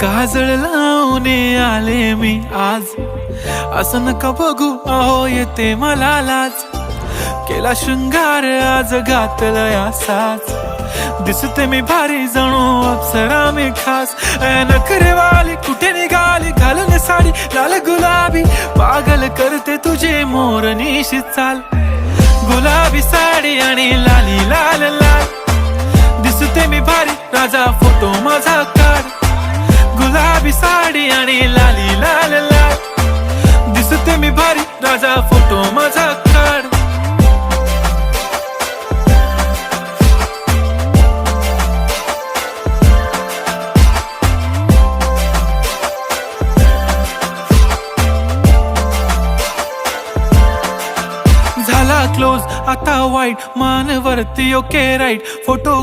काजळ लावून आले मी आज, असं नका बघू अहो येते मला लाज. केला शृंगार आज घातला असाच, दिसते मी भारी जणू अप्सरा मी खास. नखरेवाली कुठे निघाली घालून साडी लाल गुलाबी, पागल करते तुझे मोरनीशी चाल. गुलाबी साडी आणि लाली लाल लाल, दिसते मी भारी राजा फोटो माझा काढ. गुलाबी साडी आणि लाली लाल लाल, दिसते मी भारी राजा फोटो माझा काढ. झाला क्लोज आता वाईट, मान वरती ओके राईट, फोटो